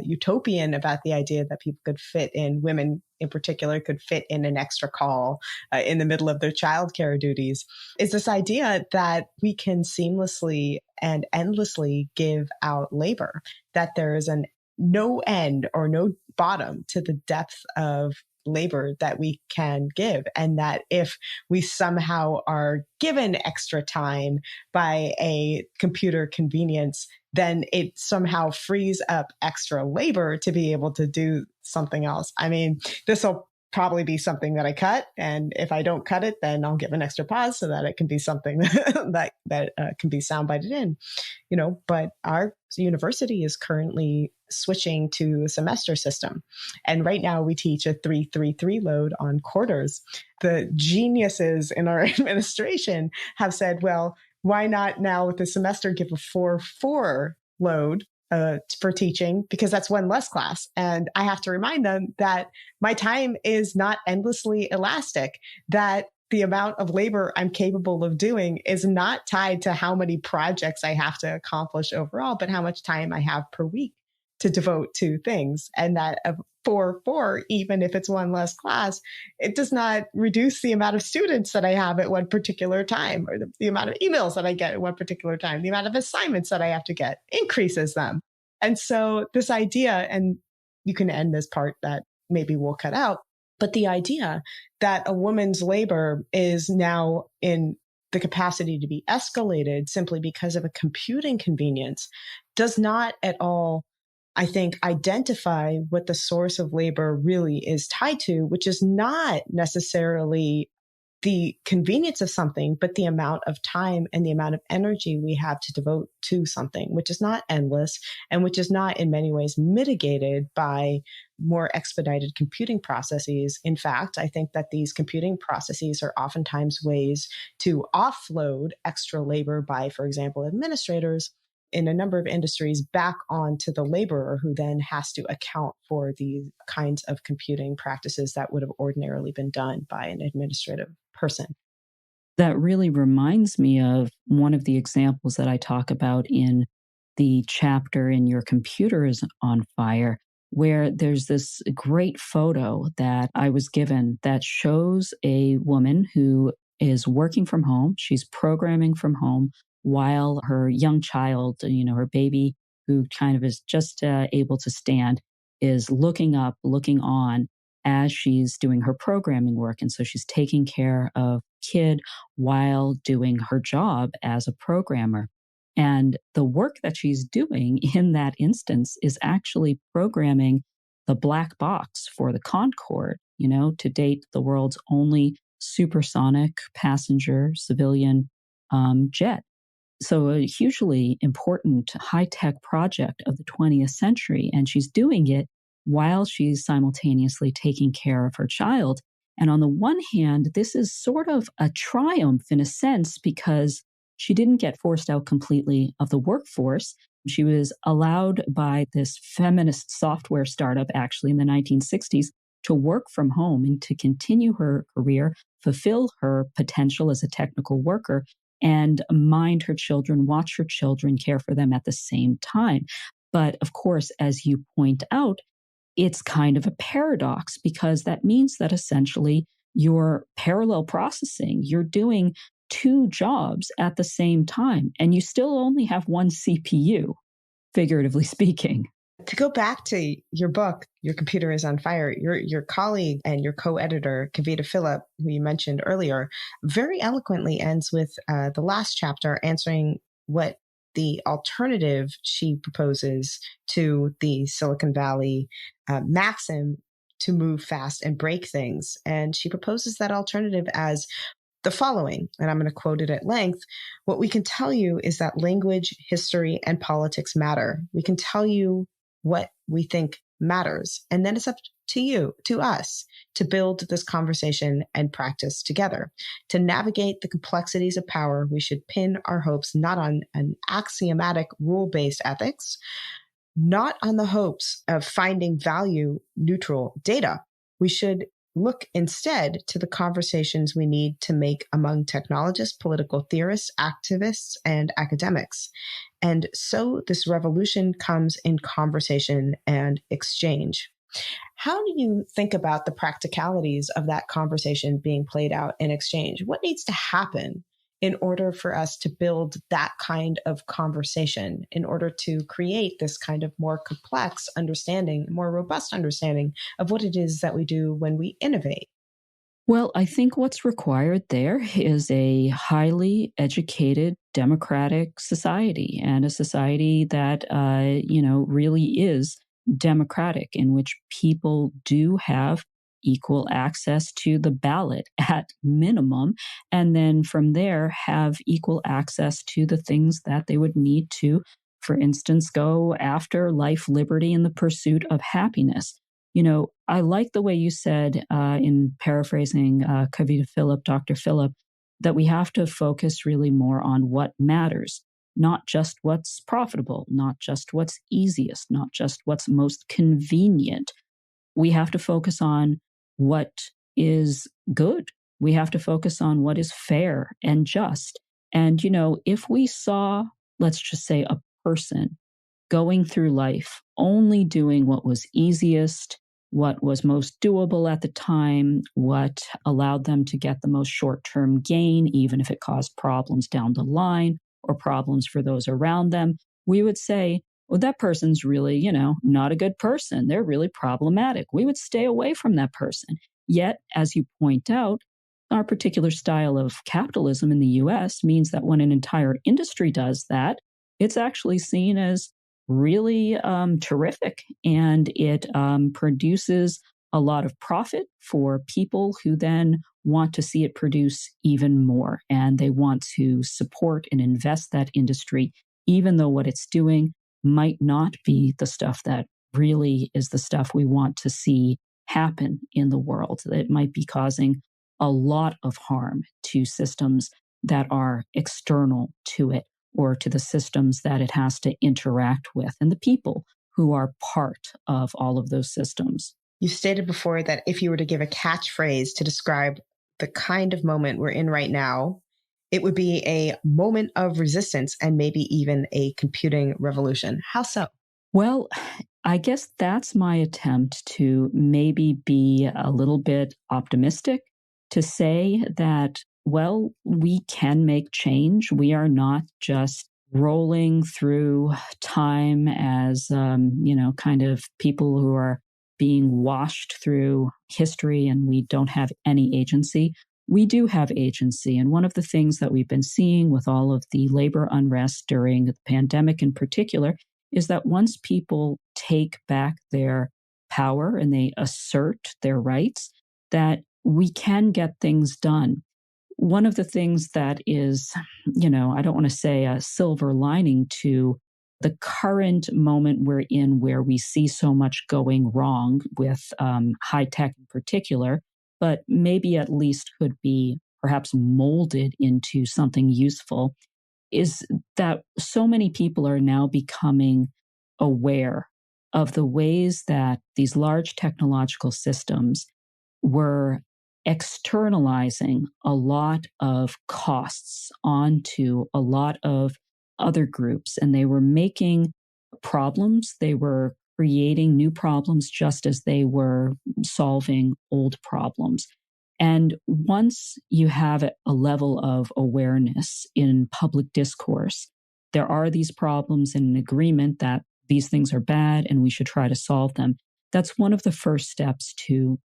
utopian about the idea that people could fit in, women in particular could fit in an extra call in the middle of their childcare duties, is this idea that we can seamlessly and endlessly give out labor, that there is an no end or no bottom to the depth of labor that we can give. And that if we somehow are given extra time by a computer convenience, then it somehow frees up extra labor to be able to do something else. I mean, this will probably be something that I cut. And if I don't cut it, then I'll give an extra pause so that it can be something that can be soundbited in, but our university is currently switching to a semester system. And right now we teach a 3-3-3 load on quarters. The geniuses in our administration have said, well, why not now with the semester give a 4-4 load for teaching, because that's one less class. And I have to remind them that my time is not endlessly elastic, that the amount of labor I'm capable of doing is not tied to how many projects I have to accomplish overall, but how much time I have per week to devote to things. And that a 4-4, even if it's one less class, it does not reduce the amount of students that I have at one particular time, or the amount of emails that I get at one particular time, the amount of assignments that I have to get increases them. And so this idea, and you can end this part that maybe we'll cut out, but the idea that a woman's labor is now in the capacity to be escalated simply because of a computing convenience does not at all, I think, identify what the source of labor really is tied to, which is not necessarily the convenience of something, but the amount of time and the amount of energy we have to devote to something, which is not endless and which is not in many ways mitigated by more expedited computing processes. In fact, I think that these computing processes are oftentimes ways to offload extra labor by, for example, administrators in a number of industries back onto the laborer, who then has to account for the kinds of computing practices that would have ordinarily been done by an administrative person. That really reminds me of one of the examples that I talk about in the chapter in Your Computer is on Fire, where there's this great photo that I was given that shows a woman who is working from home. She's programming from home while her young child, her baby, who kind of is just able to stand, is looking up, looking on as she's doing her programming work. And so she's taking care of kid while doing her job as a programmer. And the work that she's doing in that instance is actually programming the black box for the Concorde, to date, the world's only supersonic passenger civilian jet. So a hugely important high-tech project of the 20th century. And she's doing it while she's simultaneously taking care of her child. And on the one hand, this is sort of a triumph in a sense, because she didn't get forced out completely of the workforce. She was allowed by this feminist software startup, actually in the 1960s, to work from home and to continue her career, fulfill her potential as a technical worker, and mind her children, watch her children, care for them at the same time. But of course, as you point out, it's kind of a paradox, because that means that essentially you're parallel processing. You're doing two jobs at the same time, and you still only have one CPU, figuratively speaking. To go back to your book, Your Computer is on Fire, your colleague and your co-editor, Kavita Phillip, who you mentioned earlier, very eloquently ends with the last chapter answering what the alternative she proposes to the Silicon Valley maxim to move fast and break things. And she proposes that alternative as the following, and I'm going to quote it at length. What we can tell you is that language, history, and politics matter. We can tell you what we think matters. And then it's up to you, to us, to build this conversation and practice together. To navigate the complexities of power, we should pin our hopes not on an axiomatic rule-based ethics, not on the hopes of finding value-neutral data. We should look instead to the conversations we need to make among technologists, political theorists, activists, and academics. And so this revolution comes in conversation and exchange. How do you think about the practicalities of that conversation being played out in exchange? What needs to happen in order for us to build that kind of conversation, in order to create this kind of more complex understanding, more robust understanding of what it is that we do when we innovate? Well, I think what's required there is a highly educated democratic society, and a society that, really is democratic, in which people do have equal access to the ballot at minimum, and then from there have equal access to the things that they would need to, for instance, go after life, liberty, and the pursuit of happiness. I like the way you said, in paraphrasing Kavita Phillip, Dr. Phillip, that we have to focus really more on what matters, not just what's profitable, not just what's easiest, not just what's most convenient. We have to focus on what is good. We have to focus on what is fair and just. And, if we saw, let's just say, a person going through life only doing what was easiest, what was most doable at the time, what allowed them to get the most short term gain, even if it caused problems down the line or problems for those around them, we would say, well, that person's really, not a good person. They're really problematic. We would stay away from that person. Yet, as you point out, our particular style of capitalism in the US means that when an entire industry does that, it's actually seen as really terrific, and it produces a lot of profit for people who then want to see it produce even more, and they want to support and invest that industry, even though what it's doing might not be the stuff that really is the stuff we want to see happen in the world. It might be causing a lot of harm to systems that are external to it, or to the systems that it has to interact with, and the people who are part of all of those systems. You stated before that if you were to give a catchphrase to describe the kind of moment we're in right now, it would be a moment of resistance and maybe even a computing revolution. How so? Well, I guess that's my attempt to maybe be a little bit optimistic, to say that, well, we can make change. We are not just rolling through time as, kind of people who are being washed through history and we don't have any agency. We do have agency. And one of the things that we've been seeing with all of the labor unrest during the pandemic in particular is that once people take back their power and they assert their rights, that we can get things done. One of the things that is, I don't want to say a silver lining to the current moment we're in, where we see so much going wrong with high tech in particular, but maybe at least could be perhaps molded into something useful, is that so many people are now becoming aware of the ways that these large technological systems were externalizing a lot of costs onto a lot of other groups. And they were making problems, they were creating new problems just as they were solving old problems. And once you have a level of awareness in public discourse, there are these problems and an agreement that these things are bad and we should try to solve them. That's one of the first steps to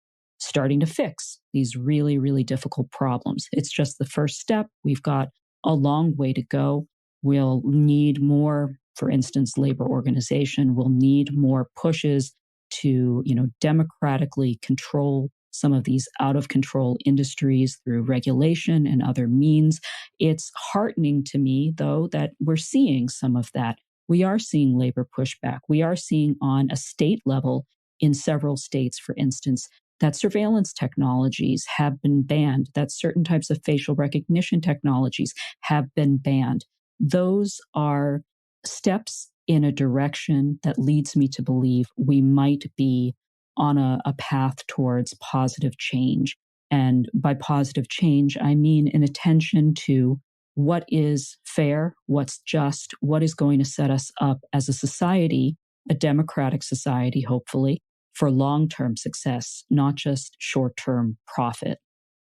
starting to fix these really, really difficult problems. It's just the first step. We've got a long way to go. We'll need more, for instance, labor organization. We'll need more pushes to, democratically control some of these out of control industries through regulation and other means. It's heartening to me, though, that we're seeing some of that. We are seeing labor pushback. We are seeing on a state level in several states, for instance, that surveillance technologies have been banned, that certain types of facial recognition technologies have been banned. Those are steps in a direction that leads me to believe we might be on a path towards positive change. And by positive change, I mean an attention to what is fair, what's just, what is going to set us up as a society, a democratic society, hopefully, for long-term success, not just short-term profit.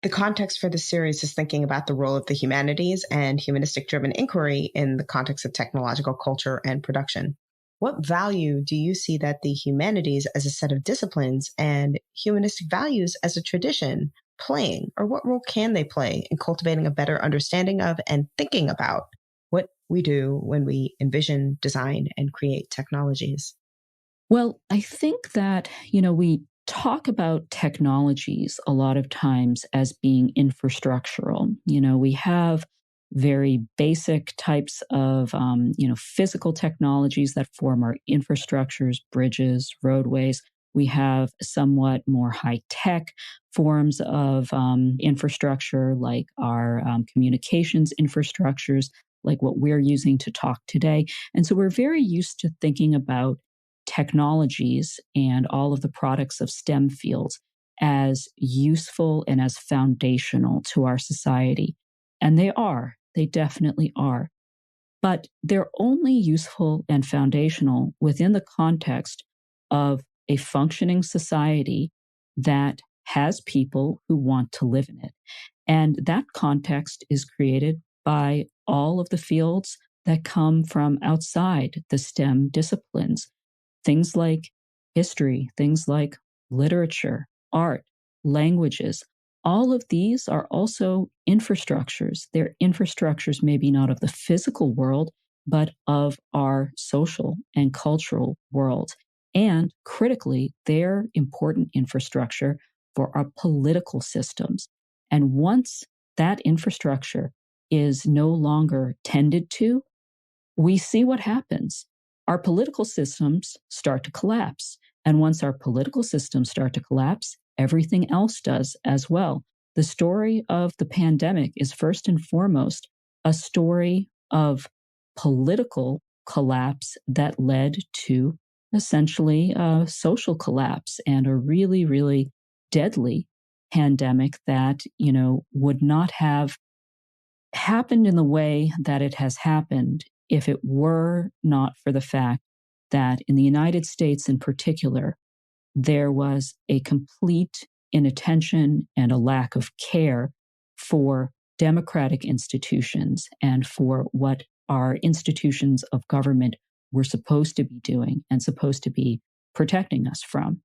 The context for this series is thinking about the role of the humanities and humanistic-driven inquiry in the context of technological culture and production. What value do you see that the humanities as a set of disciplines and humanistic values as a tradition playing, or what role can they play in cultivating a better understanding of and thinking about what we do when we envision, design, and create technologies? Well, I think that, we talk about technologies a lot of times as being infrastructural. We have very basic types of, physical technologies that form our infrastructures, bridges, roadways. We have somewhat more high-tech forms of infrastructure, like our communications infrastructures, like what we're using to talk today. And so we're very used to thinking about technologies and all of the products of STEM fields as useful and as foundational to our society. And they definitely are. But they're only useful and foundational within the context of a functioning society that has people who want to live in it. And that context is created by all of the fields that come from outside the STEM disciplines. Things like history, things like literature, art, languages. All of these are also infrastructures. They're infrastructures maybe not of the physical world, but of our social and cultural world. And critically, they're important infrastructure for our political systems. And once that infrastructure is no longer tended to, we see what happens. Our political systems start to collapse. And once our political systems start to collapse, everything else does as well. The story of the pandemic is first and foremost a story of political collapse that led to essentially a social collapse and a really, really deadly pandemic that, would not have happened in the way that it has happened if it were not for the fact that in the United States in particular, there was a complete inattention and a lack of care for democratic institutions and for what our institutions of government were supposed to be doing and supposed to be protecting us from.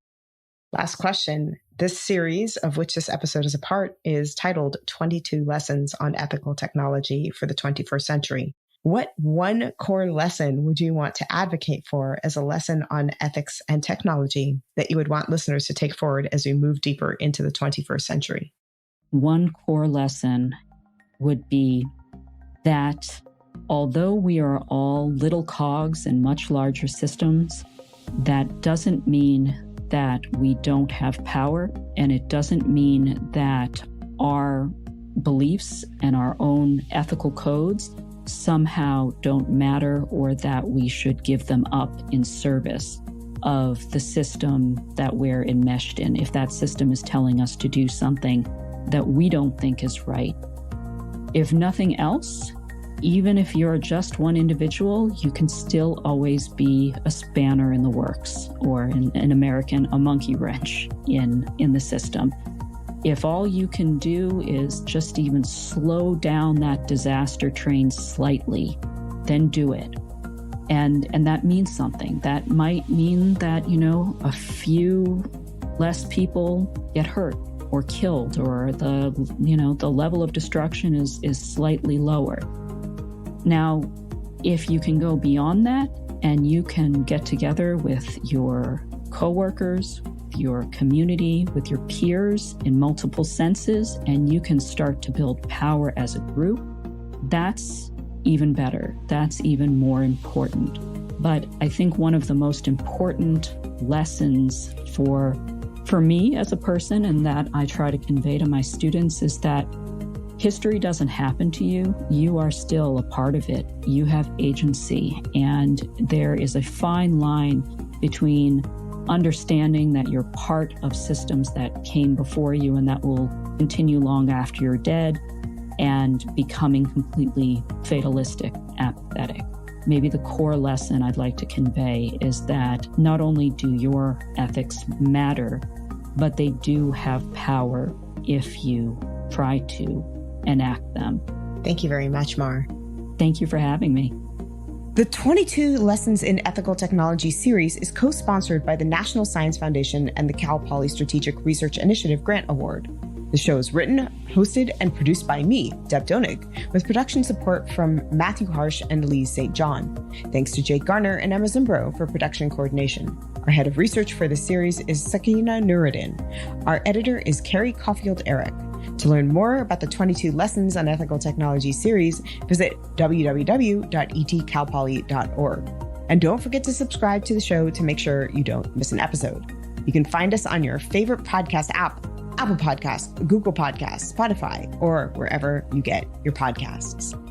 Last question. This series, of which this episode is a part, is titled 22 Lessons on Ethical Technology for the 21st Century. What one core lesson would you want to advocate for as a lesson on ethics and technology that you would want listeners to take forward as we move deeper into the 21st century? One core lesson would be that although we are all little cogs in much larger systems, that doesn't mean that we don't have power, and it doesn't mean that our beliefs and our own ethical codes somehow don't matter or that we should give them up in service of the system that we're enmeshed in, if that system is telling us to do something that we don't think is right. If nothing else, even if you're just one individual, you can still always be a spanner in the works, or in American, a monkey wrench in the system. If all you can do is just even slow down that disaster train slightly, then do it. And that means something. That might mean that, a few less people get hurt or killed, or the level of destruction is slightly lower. Now, if you can go beyond that and you can get together with your coworkers, your community, with your peers in multiple senses, and you can start to build power as a group, that's even better. That's even more important. But I think one of the most important lessons for me as a person, and that I try to convey to my students, is that history doesn't happen to you. You are still a part of it. You have agency. And there is a fine line between understanding that you're part of systems that came before you and that will continue long after you're dead, and becoming completely fatalistic, apathetic. Maybe the core lesson I'd like to convey is that not only do your ethics matter, but they do have power if you try to enact them. Thank you very much, Mar. Thank you for having me. The 22 Lessons in Ethical Technology series is co-sponsored by the National Science Foundation and the Cal Poly Strategic Research Initiative Grant Award. The show is written, hosted, and produced by me, Deb Donig, with production support from Matthew Harsh and Lee St. John. Thanks to Jake Garner and Emma Zimbro for production coordination. Our head of research for this series is Sakina Nuruddin. Our editor is Carrie Caulfield-Eric. To learn more about the 22 Lessons on Ethical Technology series, visit www.etcalpoly.org. And don't forget to subscribe to the show to make sure you don't miss an episode. You can find us on your favorite podcast app, Apple Podcasts, Google Podcasts, Spotify, or wherever you get your podcasts.